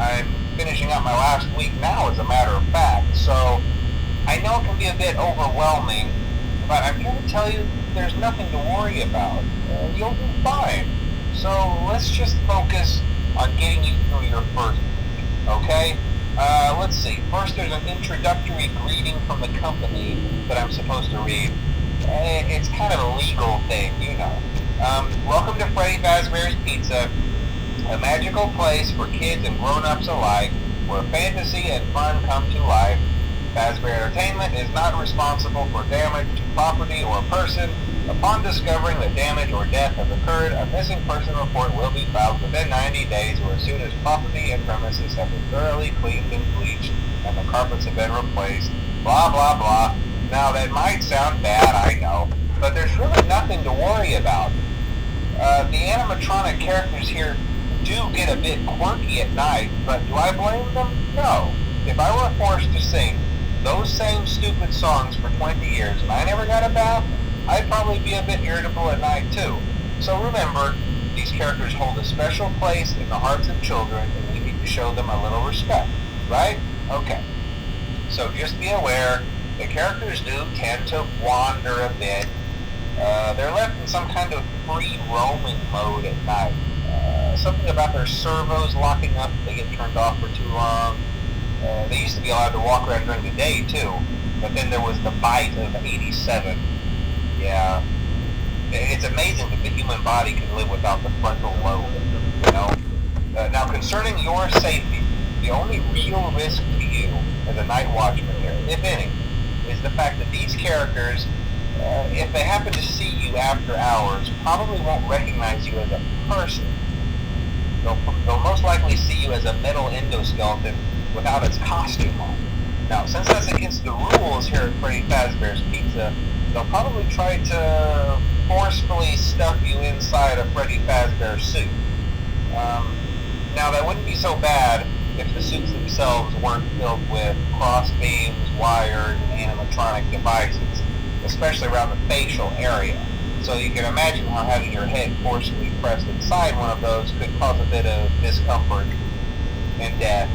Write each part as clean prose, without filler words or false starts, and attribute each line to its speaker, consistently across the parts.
Speaker 1: I'm finishing up my last week now, as a matter of fact, so I know it can be a bit overwhelming, but I'm here to tell you there's nothing to worry about. You'll do fine. So let's just focus on getting you through your first week, okay? Let's see. First, there's an introductory greeting from the company that I'm supposed to read. It's kind of a legal thing, you know. Welcome to Freddy Fazbear's Pizza, a magical place for kids and grown-ups alike, where fantasy and fun come to life. Fazbear Entertainment is not responsible for damage to property or person. Upon discovering that damage or death has occurred, a missing person report will be filed within 90 days or as soon as property and premises have been thoroughly cleaned and bleached and the carpets have been replaced. Blah, blah, blah. Now, that might sound bad, I know, but there's really nothing to worry about. The animatronic characters here do get a bit quirky at night, but do I blame them? No. If I were forced to sing those same stupid songs for 20 years and I never got a bath, I'd probably be a bit irritable at night too. So remember, these characters hold a special place in the hearts of children and we need to show them a little respect, right? Okay. So just be aware, the characters do tend to wander a bit. They're left in some kind of free roaming mode at night. Something about their servos locking up if they get turned off for too long. They used to be allowed to walk around during the day too, but then there was the bite of 87. Yeah, it's amazing that the human body can live without the frontal lobe, you know? Now, concerning your safety, the only real risk to you as a night watchman here, if any, is the fact that these characters, if they happen to see you after hours, probably won't recognize you as a person. They'll most likely see you as a metal endoskeleton without its costume on. Now, since that's against the rules here at Freddy Fazbear's Pizza, they'll probably try to forcefully stuff you inside a Freddy Fazbear suit. Now, that wouldn't be so bad if the suits themselves weren't filled with cross beams, wires, and animatronic devices, especially around the facial area. So you can imagine how having your head forcefully pressed inside one of those could cause a bit of discomfort and death.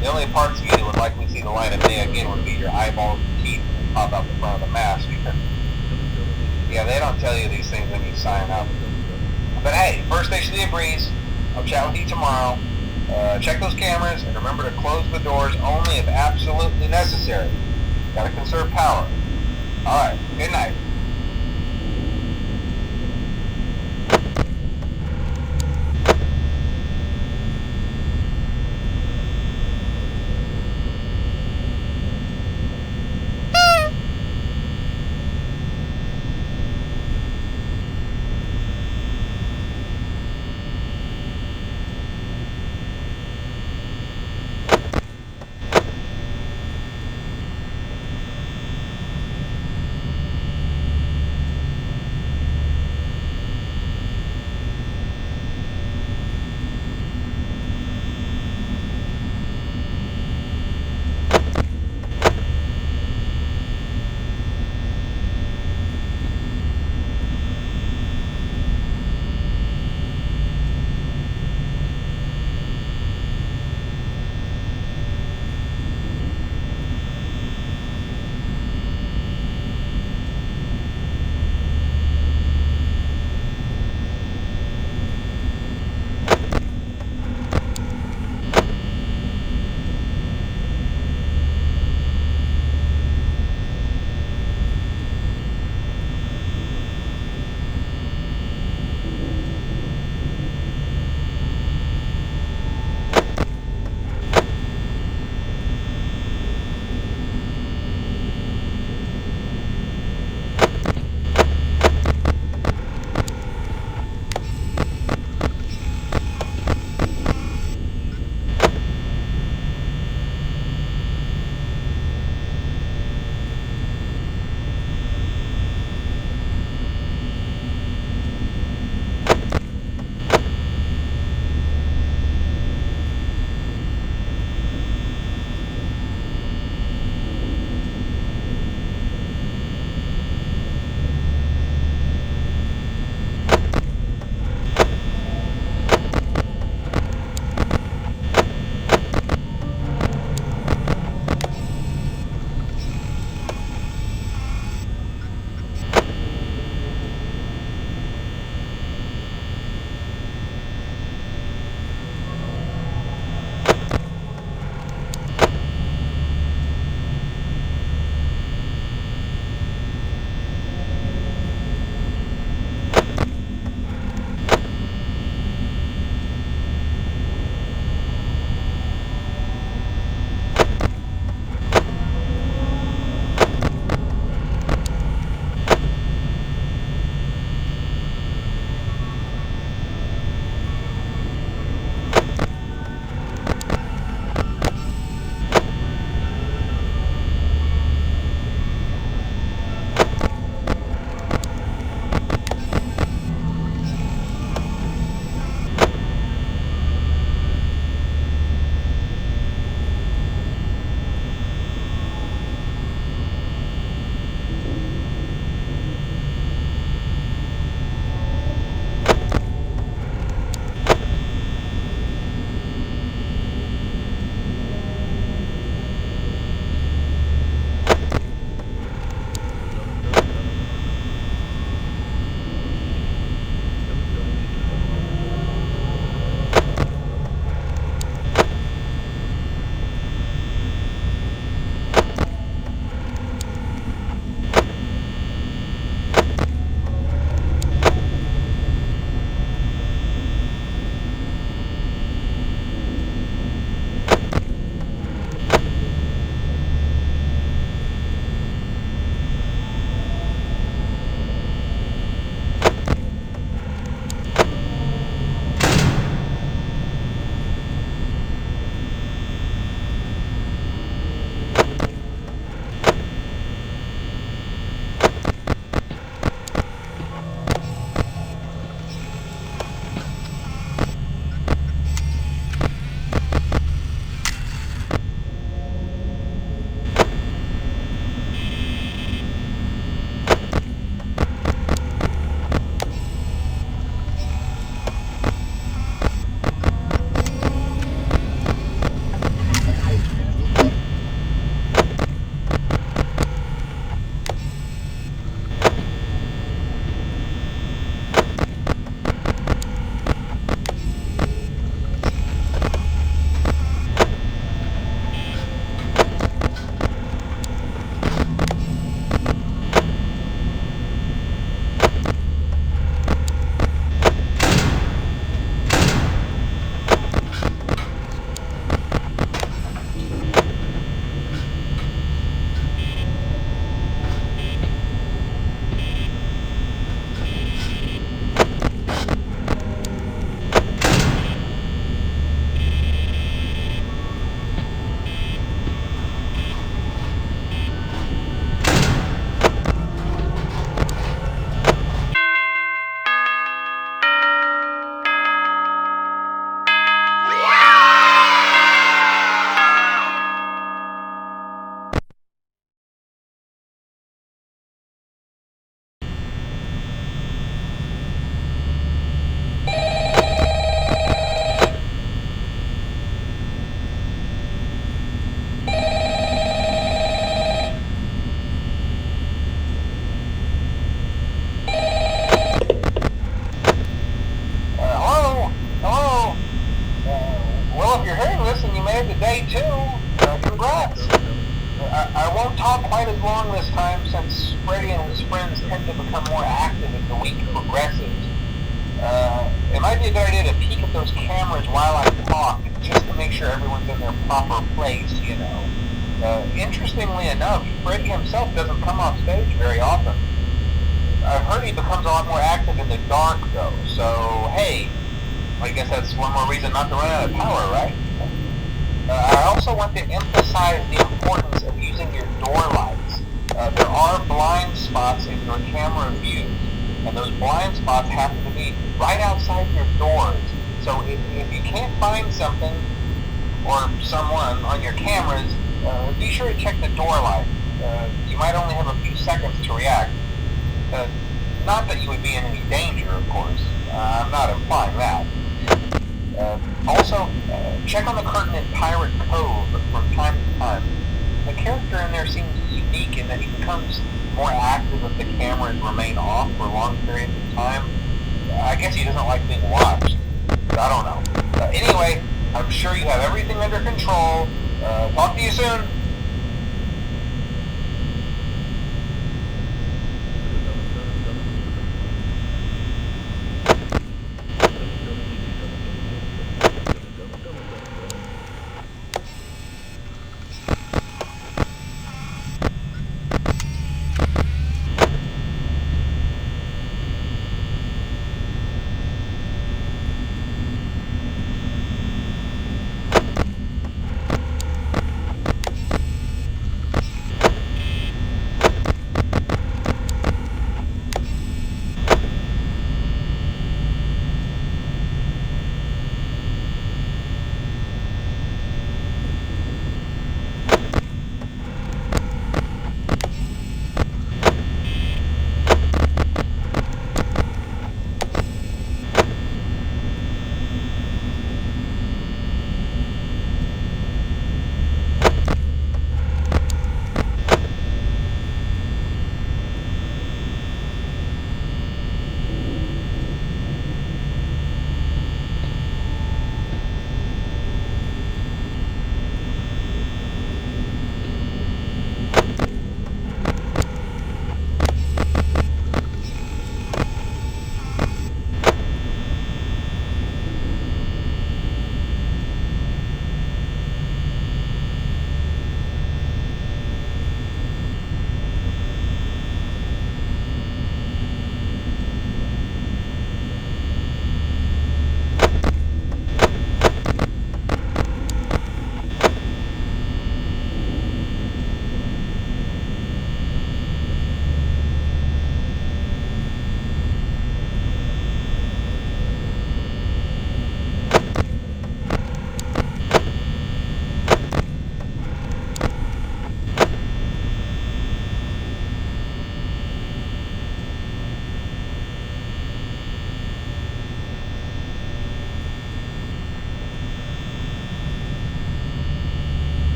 Speaker 1: The only parts of you that would likely see the light of day again would be your eyeballs and teeth that pop out the front of the mask. Yeah, they don't tell you these things when you sign up. But hey, first station of the breeze. I'll chat with you tomorrow. Check those cameras and remember to close the doors only if absolutely necessary. Gotta conserve power. Alright, good night. made it to day 2. Congrats. I won't talk quite as long this time since Freddy and his friends tend to become more active as the week progresses. It might be a good idea to peek at those cameras while I talk, just to make sure everyone's in their proper place, you know. Interestingly enough, Freddy himself doesn't come off stage very often. I've heard he becomes a lot more active in the dark, though, so hey, I guess that's one more reason not to run out of power, right? I also want to emphasize the importance of using your door lights. There are blind spots in your camera views, and those blind spots happen to be right outside your doors. So if you can't find something or someone on your cameras, be sure to check the door light. You might only have a few seconds to react. Not that you would be in any danger, of course. I'm not implying that. Also, check on the curtain in Pirate Cove from time to time. The character in there seems unique in that he becomes more active if the cameras remain off for long periods of time. I guess he doesn't like being watched. I don't know. Anyway, I'm sure you have everything under control. Talk to you soon.